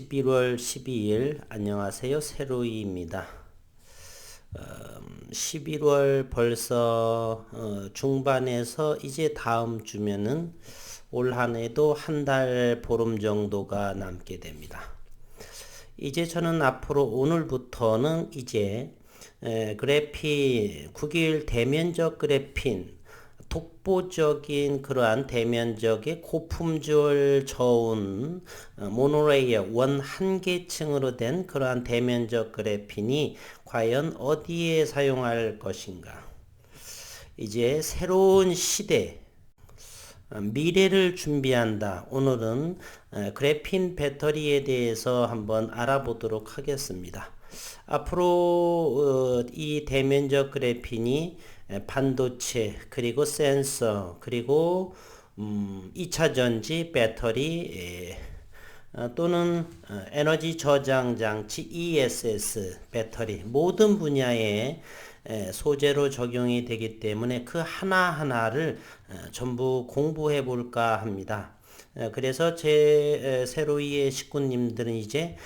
11월 12일 안녕하세요. 세로이입니다. 11월 벌써 중반에서 이제 다음 주면은 올 한 해도 한 달 보름 정도가 남게 됩니다. 이제 저는 앞으로 오늘부터는 이제 그래핀 9일 대면적 그래핀 독보적인 그러한 대면적의 고품질 저온 모노레이어 원 한 개층으로 된 그러한 대면적 그래핀이 과연 어디에 사용할 것인가. 이제 새로운 시대 미래를 준비한다. 오늘은 그래핀 배터리에 대해서 한번 알아보도록 하겠습니다. 앞으로 이 대면적 그래핀이 반도체 그리고 센서 그리고 2차 전지 배터리 또는 에너지 저장 장치 ESS 배터리 모든 분야에 소재로 적용이 되기 때문에 그 하나하나를 전부 공부해 볼까 합니다. 그래서 제 세로이의 식구님들은 이제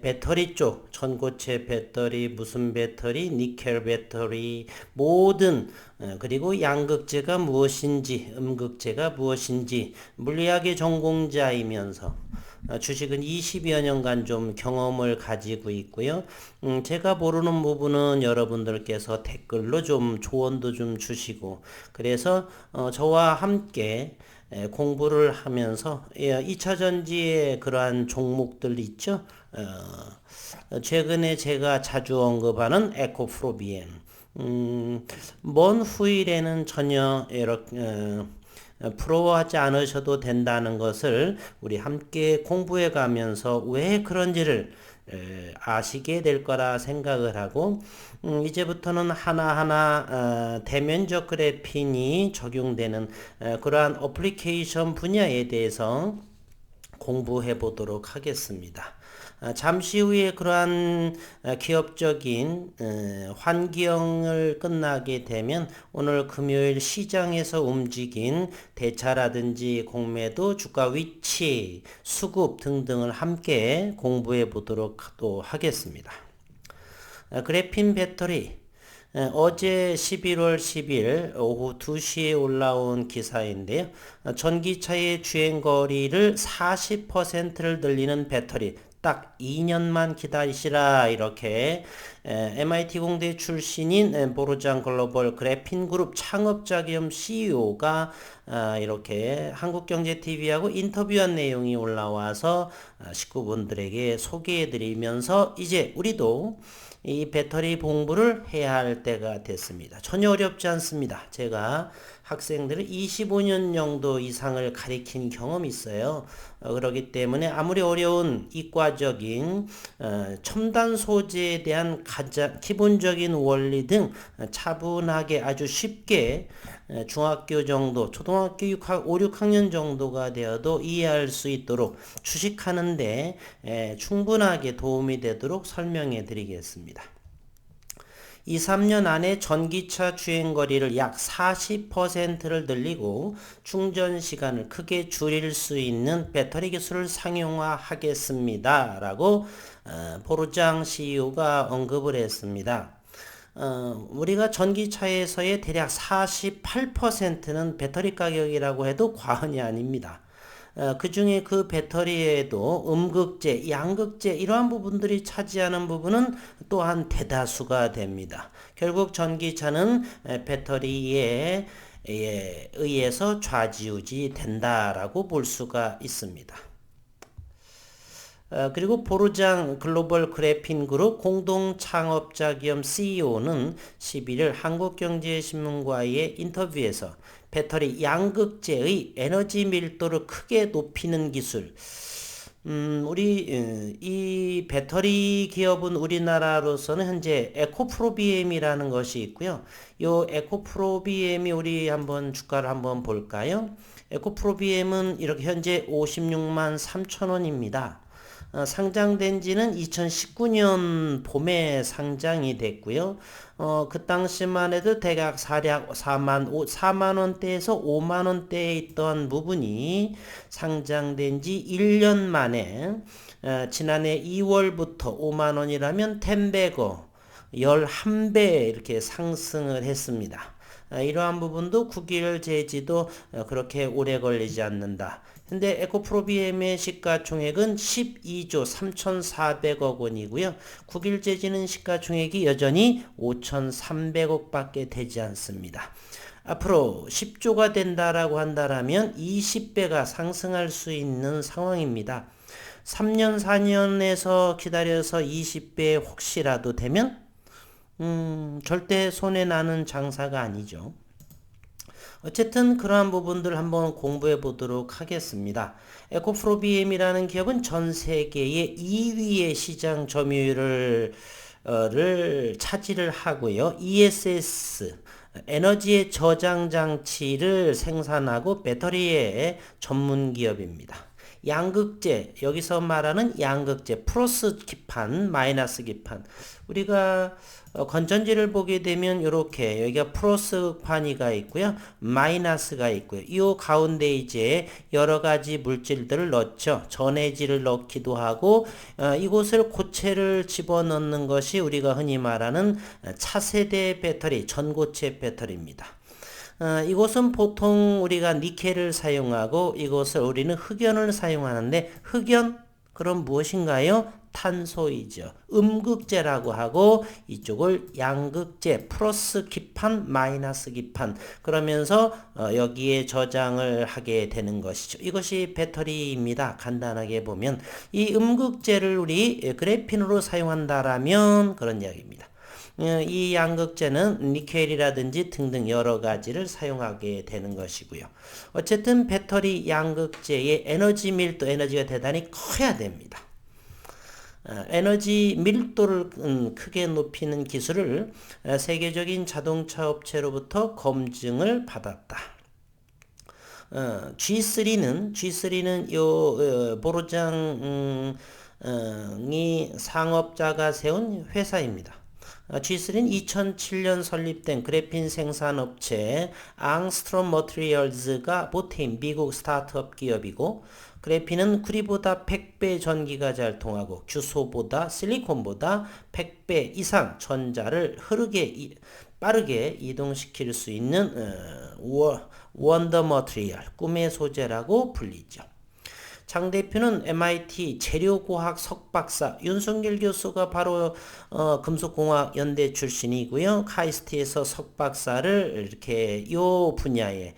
배터리 쪽 전고체 배터리 무슨 배터리 니켈 배터리 모든 그리고 양극재가 무엇인지 음극재가 무엇인지 물리학의 전공자이면서 주식은 20여 년간 좀 경험을 가지고 있고요. 제가 모르는 부분은 여러분들께서 댓글로 좀 조언도 좀 주시고 그래서 저와 함께 공부를 하면서 2차 전지의 그러한 종목들 있죠. 최근에 제가 자주 언급하는 에코프로비엠 먼 후일에는 전혀 이렇게 부러워하지 않으셔도 된다는 것을 우리 함께 공부해 가면서 왜 그런지를 아시게 될 거라 생각을 하고 이제부터는 하나하나 대면적 그래핀이 적용되는 그러한 어플리케이션 분야에 대해서 공부해 보도록 하겠습니다. 잠시 후에 그러한 기업적인 환경을 끝나게 되면 오늘 금요일 시장에서 움직인 대차라든지 공매도 주가 위치, 수급 등등을 함께 공부해 보도록 또 하겠습니다. 그래핀 배터리 어제 11월 10일 오후 2시에 올라온 기사인데요. 전기차의 주행거리를 40%를 늘리는 배터리 딱 2년만 기다리시라 이렇게 MIT 공대 출신인 보르장 글로벌 그래핀 그룹 창업자 겸 CEO가 이렇게 한국경제TV하고 인터뷰한 내용이 올라와서 식구분들에게 소개해드리면서 이제 우리도 이 배터리 공부를 해야 할 때가 됐습니다. 전혀 어렵지 않습니다. 제가 학생들을 25년 정도 이상을 가르친 경험이 있어요. 그렇기 때문에 아무리 어려운 이과적인 첨단 소재에 대한 가장 기본적인 원리 등 차분하게 아주 쉽게 중학교 정도, 초등학교 5, 6학년 정도가 되어도 이해할 수 있도록 주식하는데 충분하게 도움이 되도록 설명해 드리겠습니다. 2, 3년 안에 전기차 주행거리를 약 40%를 늘리고 충전 시간을 크게 줄일 수 있는 배터리 기술을 상용화하겠습니다. 라고 보르장 CEO가 언급을 했습니다. 우리가 전기차에서의 대략 48%는 배터리 가격이라고 해도 과언이 아닙니다. 그 중에 그 배터리에도 음극재, 양극재 이러한 부분들이 차지하는 부분은 또한 대다수가 됩니다. 결국 전기차는 배터리에 의해서 좌지우지 된다라고 볼 수가 있습니다. 그리고 보르장 글로벌 그래핀 그룹 공동 창업자 겸 CEO는 11일 한국경제신문과의 인터뷰에서 배터리 양극재의 에너지 밀도를 크게 높이는 기술 우리 이 배터리 기업은 우리나라로서는 현재 에코프로비엠이라는 것이 있고요. 요 에코프로비엠이 우리 한번 주가를 한번 볼까요? 에코프로비엠은 이렇게 현재 56만 3천 원입니다. 상장된 지는 2019년 봄에 상장이 됐고요. 그 당시만 해도 대략 4만 원대에서 5만 원대에 있던 부분이 상장된 지 1년 만에 지난해 2월부터 5만 원이라면 10배거 11배 이렇게 상승을 했습니다. 이러한 부분도 국일 제지도 그렇게 오래 걸리지 않는다. 근데 에코프로비엠의 시가총액은 12조 3,400억 원이고요. 국일 제지는 시가총액이 여전히 5,300억 밖에 되지 않습니다. 앞으로 10조가 된다라고 한다라면 20배가 상승할 수 있는 상황입니다. 3년, 4년에서 기다려서 20배 혹시라도 되면 절대 손해나는 장사가 아니죠. 어쨌든 그러한 부분들 한번 공부해 보도록 하겠습니다. 에코프로비엠이라는 기업은 전 세계의 2위의 시장 점유율을 차지를 하고요. ESS 에너지의 저장 장치를 생산하고 배터리의 전문 기업입니다. 양극재, 여기서 말하는 양극재, 플러스 기판, 마이너스 기판. 우리가 건전지를 보게 되면 이렇게 여기가 플러스 판이가 있고요. 마이너스가 있고요. 이 가운데 이제 여러 가지 물질들을 넣죠. 전해질을 넣기도 하고 이곳을 고체를 집어넣는 것이 우리가 흔히 말하는 차세대 배터리, 전고체 배터리입니다. 이곳은 보통 우리가 니켈을 사용하고 이곳을 우리는 흑연을 사용하는데 흑연 그럼 무엇인가요? 탄소이죠. 음극재라고 하고 이쪽을 양극재 플러스 기판 마이너스 기판 그러면서 여기에 저장을 하게 되는 것이죠. 이것이 배터리입니다. 간단하게 보면 이 음극재를 우리 그래핀으로 사용한다라면 그런 이야기입니다. 이 양극재는 니켈이라든지 등등 여러 가지를 사용하게 되는 것이고요. 어쨌든 배터리 양극재의 에너지 밀도, 에너지가 대단히 커야 됩니다. 에너지 밀도를 크게 높이는 기술을 세계적인 자동차 업체로부터 검증을 받았다. G3는 요 보로장이 상업자가 세운 회사입니다. G3는 2007년 설립된 그래핀 생산업체 앙스트롬 머티리얼즈가 보태인 미국 스타트업 기업이고 그래핀은 구리보다 100배 전기가 잘 통하고 규소보다 실리콘보다 100배 이상 전자를 빠르게 이동시킬 수 있는 원더 머티리얼, 꿈의 소재라고 불리죠. 장 대표는 MIT 재료공학 석박사 윤석열 교수가 바로 금속공학 연대 출신이고요. 카이스트에서 석박사를 이렇게 요 분야에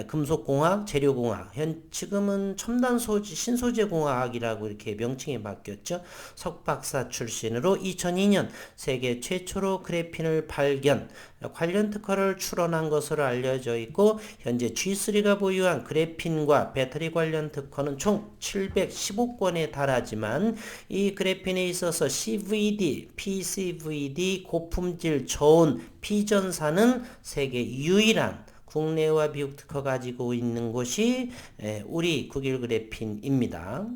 금속공학, 재료공학, 지금은 첨단 신소재 공학이라고 이렇게 명칭이 바뀌었죠. 석박사 출신으로 2002년 세계 최초로 그래핀을 발견, 관련 특허를 출원한 것으로 알려져 있고 현재 G3가 보유한 그래핀과 배터리 관련 특허는 총 715건에 달하지만 이 그래핀에 있어서 CVD, PCVD, 고품질 저온, 피전사는 세계 유일한 국내와 미국 특허 가지고 있는 곳이 우리 국일그래핀입니다.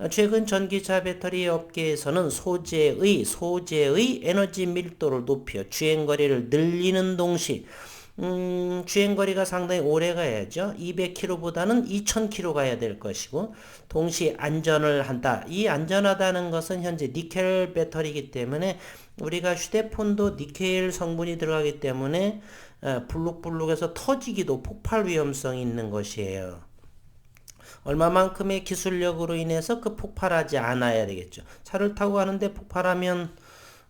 최근 전기차 배터리 업계에서는 소재의 에너지 밀도를 높여 주행거리를 늘리는 동시 주행거리가 상당히 오래 가야죠. 200km보다는 2000km 가야 될 것이고 동시에 안전을 한다. 이 안전하다는 것은 현재 니켈 배터리이기 때문에 우리가 휴대폰도 니켈 성분이 들어가기 때문에 불룩불룩해서 터지기도 폭발 위험성이 있는 것이에요. 얼마만큼의 기술력으로 인해서 폭발하지 않아야 되겠죠. 차를 타고 가는데 폭발하면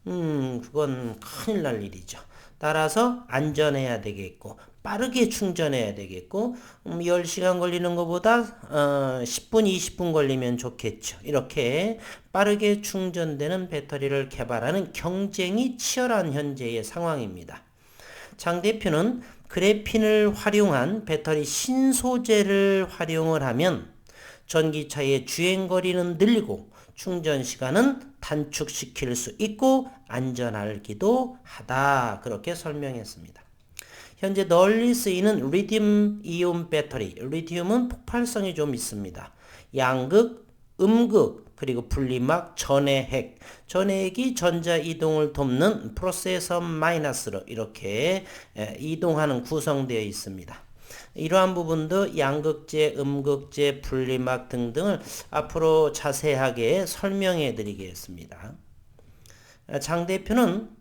그건 큰일 날 일이죠. 따라서 안전해야 되겠고 빠르게 충전해야 되겠고 10시간 걸리는 것보다 10분 20분 걸리면 좋겠죠. 이렇게 빠르게 충전되는 배터리를 개발하는 경쟁이 치열한 현재의 상황입니다. 장 대표는 그래핀을 활용한 배터리 신소재를 활용을 하면 전기차의 주행거리는 늘리고 충전시간은 단축시킬 수 있고 안전하기도 하다. 그렇게 설명했습니다. 현재 널리 쓰이는 리튬 이온 배터리, 리튬은 폭발성이 좀 있습니다. 양극, 음극, 그리고 분리막, 전해핵. 전해핵이 전자 이동을 돕는 플러스에서 마이너스로 이렇게 이동하는 구성되어 있습니다. 이러한 부분도 양극재, 음극재, 분리막 등등을 앞으로 자세하게 설명해 드리겠습니다. 장 대표는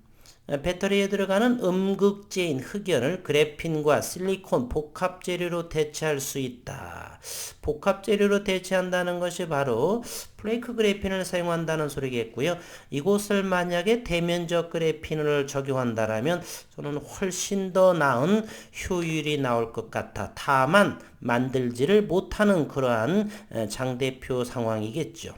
배터리에 들어가는 음극재인 흑연을 그래핀과 실리콘 복합 재료로 대체할 수 있다. 복합 재료로 대체한다는 것이 바로 플레이크 그래핀을 사용한다는 소리겠고요. 이곳을 만약에 대면적 그래핀을 적용한다라면 저는 훨씬 더 나은 효율이 나올 것 같아. 다만 만들지를 못하는 그러한 장 대표 상황이겠죠.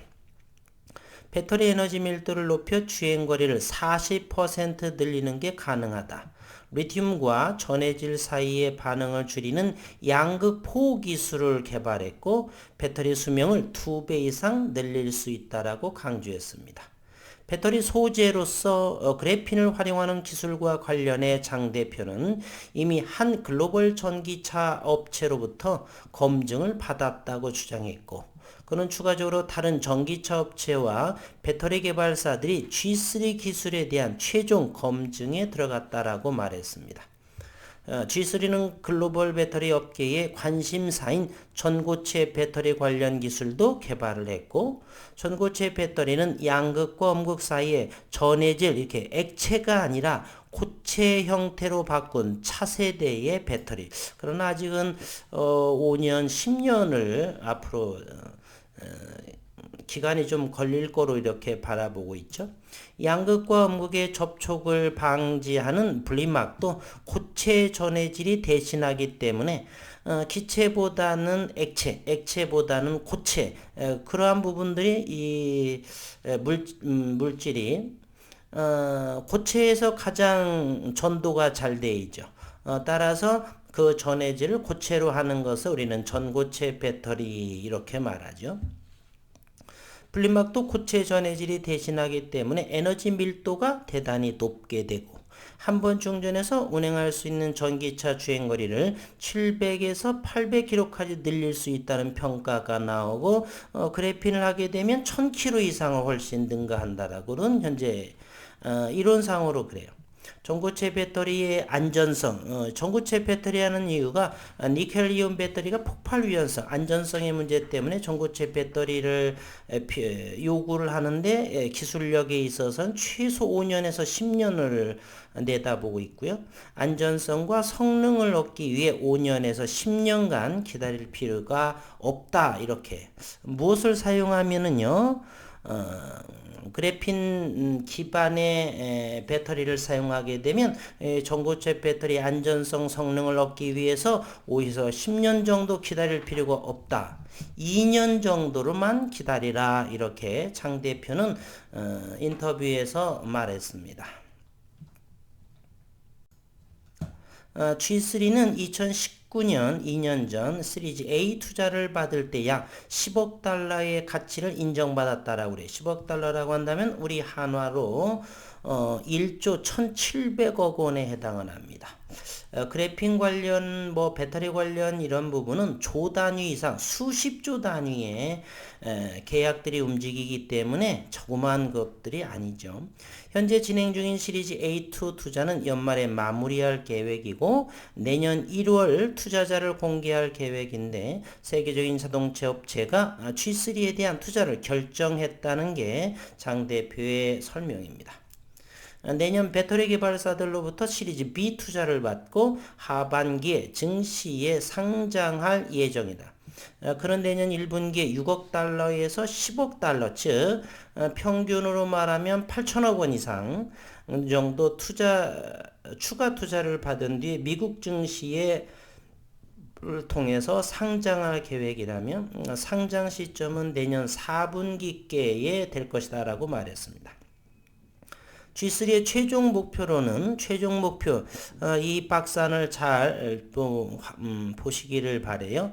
배터리 에너지 밀도를 높여 주행거리를 40% 늘리는 게 가능하다. 리튬과 전해질 사이의 반응을 줄이는 양극포 기술을 개발했고 배터리 수명을 2배 이상 늘릴 수 있다라고 강조했습니다. 배터리 소재로서 그래핀을 활용하는 기술과 관련해 장 대표는 이미 한 글로벌 전기차 업체로부터 검증을 받았다고 주장했고 그는 추가적으로 다른 전기차 업체와 배터리 개발사들이 G3 기술에 대한 최종 검증에 들어갔다라고 말했습니다. G3는 글로벌 배터리 업계의 관심사인 전고체 배터리 관련 기술도 개발을 했고 전고체 배터리는 양극과 음극 사이에 전해질 이렇게 액체가 아니라 고체 형태로 바꾼 차세대의 배터리. 그러나 아직은 5년, 10년을 앞으로 기간이 좀 걸릴 거로 이렇게 바라보고 있죠. 양극과 음극의 접촉을 방지하는 분리막도 고체 전해질이 대신하기 때문에 기체보다는 액체보다는 고체 그러한 부분들이 이 물질이 고체에서 가장 전도가 잘 돼 있죠. 따라서 그 전해질을 고체로 하는 것을 우리는 전고체 배터리 이렇게 말하죠. 분리막도 고체 전해질이 대신하기 때문에 에너지 밀도가 대단히 높게 되고 한 번 충전해서 운행할 수 있는 전기차 주행거리를 700에서 800km까지 늘릴 수 있다는 평가가 나오고 그래핀을 하게 되면 1000km 이상을 훨씬 능가한다라고는 현재 이론상으로 그래요. 전고체 배터리의 안전성, 전고체 배터리 하는 이유가 니켈이온 배터리가 폭발 위험성, 안전성의 문제 때문에 전고체 배터리를 요구를 하는데 기술력에 있어서는 최소 5년에서 10년을 내다보고 있고요. 안전성과 성능을 얻기 위해 5년에서 10년간 기다릴 필요가 없다. 이렇게 무엇을 사용하면은요. 그래핀 기반의 배터리를 사용하게 되면 전고체 배터리 안전성 성능을 얻기 위해서 5에서 10년 정도 기다릴 필요가 없다. 2년 정도로만 기다리라 이렇게 장 대표는 인터뷰에서 말했습니다. G3는 2019년 2년 전 시리즈 A 투자를 받을 때 약 10억 달러의 가치를 인정받았다라고 그래요. 10억 달러라고 한다면 우리 한화로 1조 1,700억 원에 해당을 합니다. 그래핀 관련 배터리 관련 이런 부분은 조 단위 이상 수십조 단위의 계약들이 움직이기 때문에 조그만 것들이 아니죠. 현재 진행 중인 시리즈 A2 투자는 연말에 마무리할 계획이고 내년 1월 투자자를 공개할 계획인데 세계적인 자동차 업체가 G3에 대한 투자를 결정했다는 게 장 대표의 설명입니다. 내년 배터리 개발사들로부터 시리즈 B 투자를 받고 하반기에 증시에 상장할 예정이다. 그런 내년 1분기에 6억 달러에서 10억 달러, 즉 평균으로 말하면 8천억 원 이상 정도 추가 투자를 받은 뒤 미국 증시에 통해서 상장할 계획이라면 상장 시점은 내년 4분기께에 될 것이다 라고 말했습니다. G3의 최종 목표로는 이 박스안을 잘 보시기를 바래요.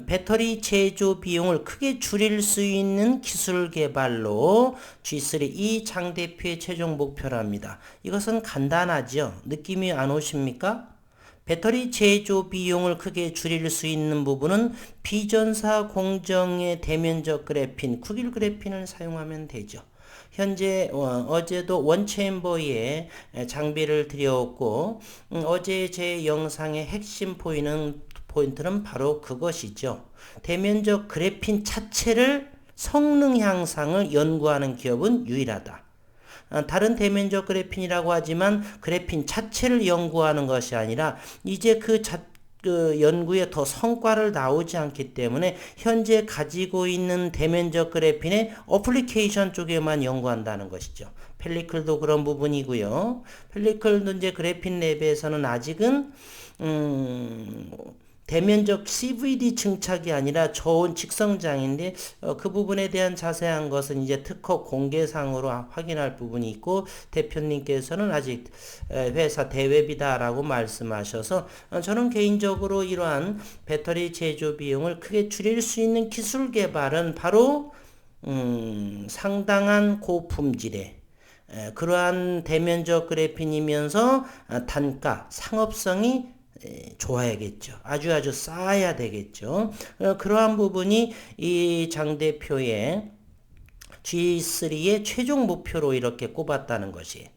배터리 제조 비용을 크게 줄일 수 있는 기술 개발로 G3 이 장 대표의 최종 목표랍니다. 이것은 간단하죠. 느낌이 안 오십니까? 배터리 제조 비용을 크게 줄일 수 있는 부분은 비전사 공정의 대면적 그래핀, 쿠길 그래핀을 사용하면 되죠. 현재 어제도 원체인버에 장비를 드렸고 어제 제 영상의 핵심 포인트는 바로 그것이죠. 대면적 그래핀 자체를 성능 향상을 연구하는 기업은 유일하다. 다른 대면적 그래핀이라고 하지만 그래핀 자체를 연구하는 것이 아니라 이제 그 연구에 더 성과를 나오지 않기 때문에 현재 가지고 있는 대면적 그래핀의 어플리케이션 쪽에만 연구한다는 것이죠. 펠리클도 그런 부분이고요. 펠리클도 이제 그래핀 랩에서는 아직은 대면적 CVD 증착이 아니라 저온 직성장인데 그 부분에 대한 자세한 것은 이제 특허 공개상으로 확인할 부분이 있고 대표님께서는 아직 회사 대외비다라고 말씀하셔서 저는 개인적으로 이러한 배터리 제조 비용을 크게 줄일 수 있는 기술 개발은 바로 상당한 고품질의 그러한 대면적 그래핀이면서 단가, 상업성이 좋아야겠죠. 아주 쌓아야 되겠죠. 그러한 부분이 이 장 대표의 G3의 최종 목표로 이렇게 꼽았다는 것이.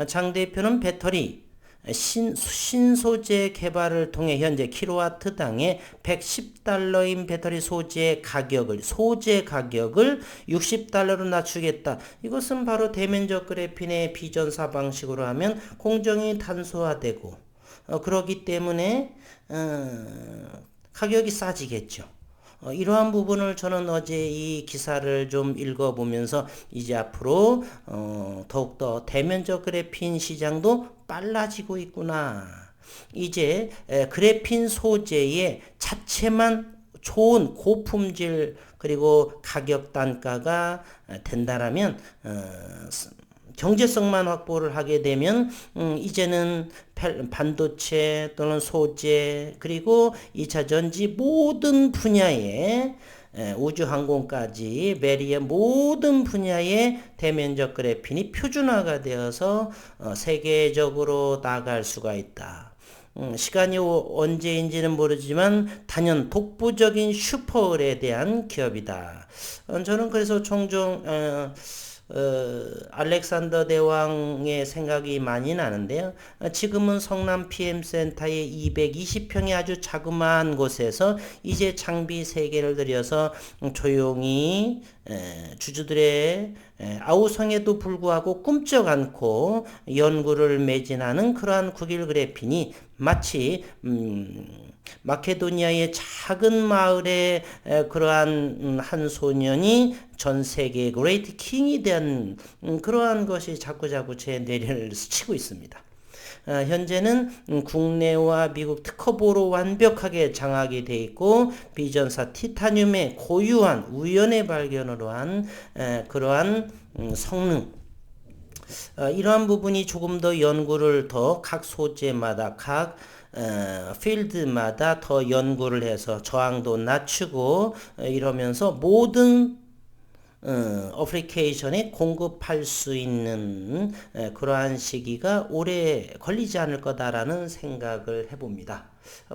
장 대표는 배터리 신소재 개발을 통해 현재 킬로와트당에 110달러인 배터리 소재 가격을 60달러로 낮추겠다. 이것은 바로 대면적 그래핀의 비전사 방식으로 하면 공정이 단소화되고 그렇기 때문에 가격이 싸지겠죠. 이러한 부분을 저는 어제 이 기사를 좀 읽어보면서 이제 앞으로 더욱더 대면적 그래핀 시장도 빨라지고 있구나. 이제 그래핀 소재의 자체만 좋은 고품질 그리고 가격 단가가 된다라면 경제성만 확보를 하게 되면 이제는 반도체 또는 소재 그리고 2차 전지 모든 분야에 우주항공까지 메리의 모든 분야의 대면적 그래핀이 표준화가 되어서 세계적으로 나갈 수가 있다. 시간이 언제인지는 모르지만 단연 독보적인 슈퍼을에 대한 기업이다. 저는 그래서 종종 알렉산더 대왕의 생각이 많이 나는데요. 지금은 성남 PM센터의 220평의 아주 자그마한 곳에서 이제 장비 3개를 들여서 조용히 주주들의 아우성에도 불구하고 꿈쩍 않고 연구를 매진하는 그러한 국일 그래핀이 마치 마케도니아의 작은 마을에 그러한 한 소년이 전 세계의 그레이트 킹이 된 그러한 것이 자꾸자꾸 제 뇌를 스치고 있습니다. 현재는 국내와 미국 특허보로 완벽하게 장악이 되어 있고 비전사 티타늄의 고유한 우연의 발견으로 한 그러한 성능 이러한 부분이 조금 더 연구를 더 각 소재마다 각 필드마다 더 연구를 해서 저항도 낮추고 이러면서 모든 어플리케이션에 공급할 수 있는 그러한 시기가 오래 걸리지 않을 거다라는 생각을 해봅니다.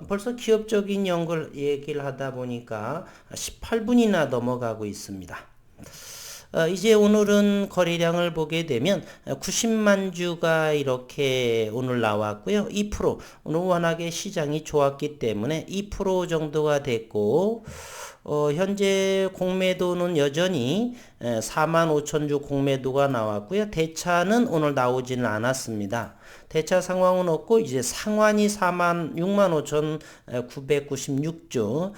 벌써 기업적인 연구를 얘기를 하다 보니까 18분이나 넘어가고 있습니다. 이제 오늘은 거래량을 보게 되면 90만 주가 이렇게 오늘 나왔고요. 2% 오늘 워낙에 시장이 좋았기 때문에 2% 정도가 됐고 현재 공매도는 여전히 4만 5천 주 공매도가 나왔고요. 대차는 오늘 나오지는 않았습니다. 대차 상황은 없고 이제 상환이 6만 5천 996주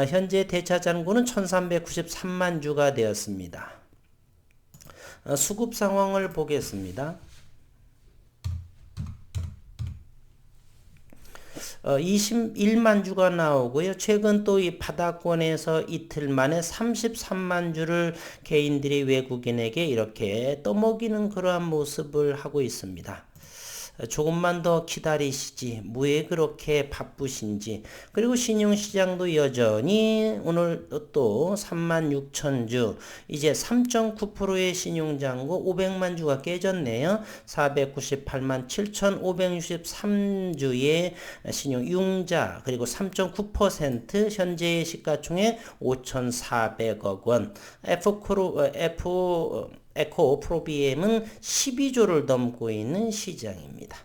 현재 대차 잔고는 1393만 주가 되었습니다. 수급 상황을 보겠습니다. 21만 주가 나오고요. 최근 또 이 바닥권에서 이틀 만에 33만 주를 개인들이 외국인에게 이렇게 떠먹이는 그러한 모습을 하고 있습니다. 조금만 더 기다리시지 왜 그렇게 바쁘신지. 그리고 신용시장도 여전히 오늘 또 36,000주 이제 3.9%의 신용잔고 500만 주가 깨졌네요. 498만 7,563주의 신용 융자 그리고 3.9% 현재의 시가총액 5,400억 원. 에코 프로비엠은 12조를 넘고 있는 시장입니다.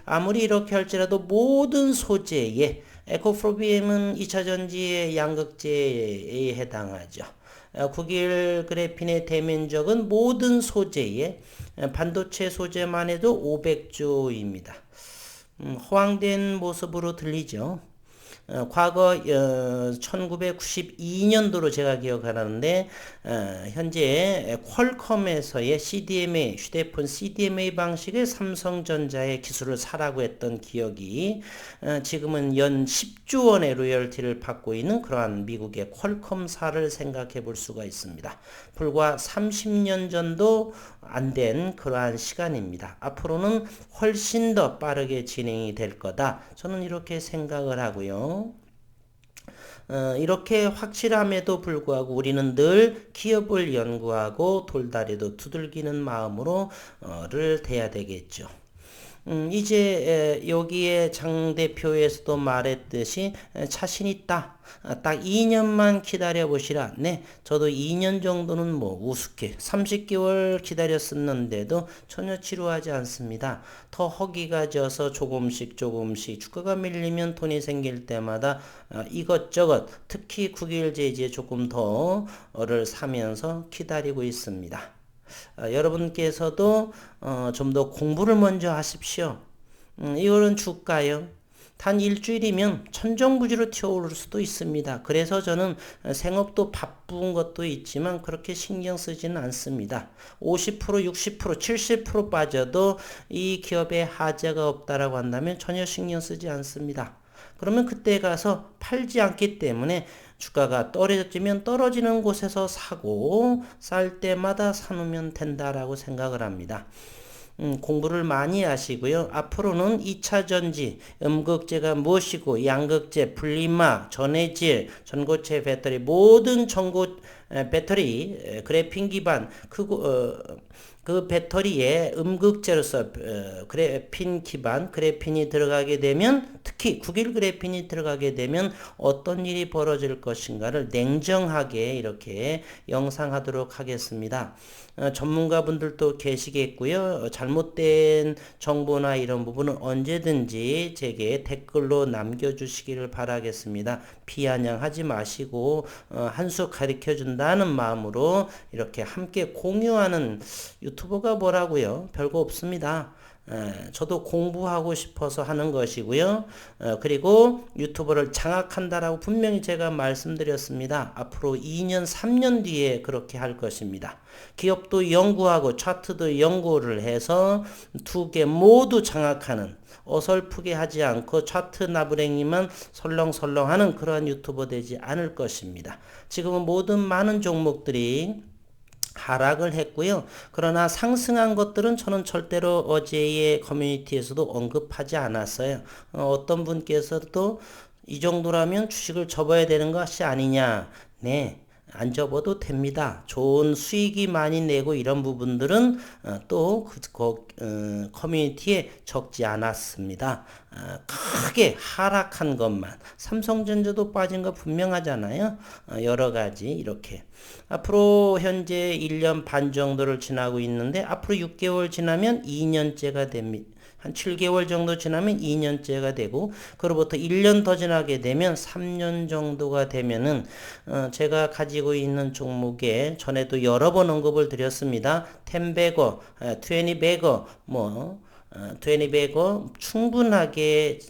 아무리 이렇게 할지라도 모든 소재에 에코프로비엠은 2차 전지의 양극재에 해당하죠. 국일 그래핀의 대면적은 모든 소재의 반도체 소재만 해도 500조입니다. 허황된 모습으로 들리죠. 과거 1992년도로 제가 기억하는데 현재 퀄컴에서의 CDMA 휴대폰 CDMA 방식의 삼성전자의 기술을 사라고 했던 기억이 지금은 연 10조 원의 로열티를 받고 있는 그러한 미국의 퀄컴사를 생각해 볼 수가 있습니다. 불과 30년 전도 안 된 그러한 시간입니다. 앞으로는 훨씬 더 빠르게 진행이 될 거다. 저는 이렇게 생각을 하고요. 이렇게 확실함에도 불구하고 우리는 늘 기업을 연구하고 돌다리도 두들기는 마음으로 를 돼야 되겠죠. 이제 여기에 장 대표에서도 말했듯이 자신 있다. 딱 2년만 기다려 보시라. 네, 저도 2년 정도는 뭐 우습게 30개월 기다렸었는데도 전혀 지루하지 않습니다. 더 허기가 져서 조금씩 주가가 밀리면 돈이 생길 때마다 이것저것 특히 국일제지에 조금 더를 사면서 기다리고 있습니다. 여러분께서도 좀 더 공부를 먼저 하십시오. 이거는 주가요. 단 일주일이면 천정부지로 튀어오를 수도 있습니다. 그래서 저는 생업도 바쁜 것도 있지만 그렇게 신경 쓰지는 않습니다. 50%, 60%, 70% 빠져도 이 기업에 하자가 없다라고 한다면 전혀 신경 쓰지 않습니다. 그러면 그때 가서 팔지 않기 때문에 주가가 떨어지면 떨어지는 곳에서 사고 쌀 때마다 사놓으면 된다라고 생각을 합니다. 공부를 많이 하시고요. 앞으로는 2차 전지, 음극재가 무엇이고 양극재, 분리막, 전해질, 전고체 배터리 모든 배터리 그래핀 기반 그 배터리에 음극재로서 그래핀 기반 그래핀이 들어가게 되면 특히 국일 그래핀이 들어가게 되면 어떤 일이 벌어질 것인가를 냉정하게 이렇게 영상하도록 하겠습니다. 전문가분들도 계시겠고요. 잘못된 정보나 이런 부분은 언제든지 제게 댓글로 남겨주시기를 바라겠습니다. 비아냥하지 마시고 한 수 가르쳐준다는 마음으로 이렇게 함께 공유하는 유튜버가 뭐라고요? 별거 없습니다. 저도 공부하고 싶어서 하는 것이고요. 그리고 유튜버를 장악한다라고 분명히 제가 말씀드렸습니다. 앞으로 2년, 3년 뒤에 그렇게 할 것입니다. 기업도 연구하고 차트도 연구를 해서 두 개 모두 장악하는 어설프게 하지 않고 차트 나부랭이만 설렁설렁하는 그러한 유튜버 되지 않을 것입니다. 지금은 모든 많은 종목들이 하락을 했고요. 그러나 상승한 것들은 저는 절대로 어제의 커뮤니티에서도 언급하지 않았어요. 어떤 분께서도 이 정도라면 주식을 접어야 되는 것이 아니냐. 네. 안 접어도 됩니다. 좋은 수익이 많이 내고 이런 부분들은 또 커뮤니티에 적지 않았습니다. 크게 하락한 것만 삼성전자도 빠진 거 분명하잖아요. 여러 가지 이렇게 앞으로 현재 1년 반 정도를 지나고 있는데 앞으로 6개월 지나면 2년째가 됩니다. 한 7개월 정도 지나면 2년째가 되고 그로부터 1년 더 지나게 되면 3년 정도가 되면은 제가 가지고 있는 종목에 전에도 여러 번 언급을 드렸습니다. 10배거, 20배거 뭐 20배거 충분하게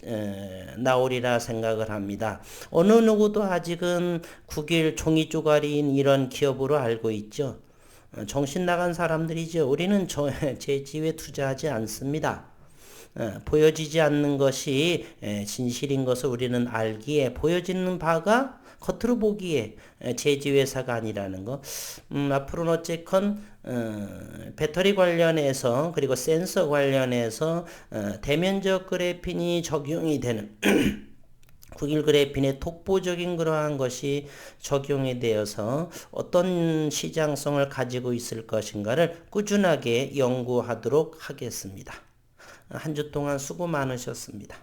나오리라 생각을 합니다. 어느 누구도 아직은 국일 종이 쪼가리인 이런 기업으로 알고 있죠. 정신 나간 사람들이죠. 우리는 제 지위에 투자하지 않습니다. 보여지지 않는 것이 진실인 것을 우리는 알기에 보여지는 바가 겉으로 보기에 제지회사가 아니라는 거. 앞으로는 어쨌건 배터리 관련해서 그리고 센서 관련해서 대면적 그래핀이 적용이 되는 국일 그래핀의 독보적인 그러한 것이 적용이 되어서 어떤 시장성을 가지고 있을 것인가를 꾸준하게 연구하도록 하겠습니다. 한 주 동안 수고 많으셨습니다.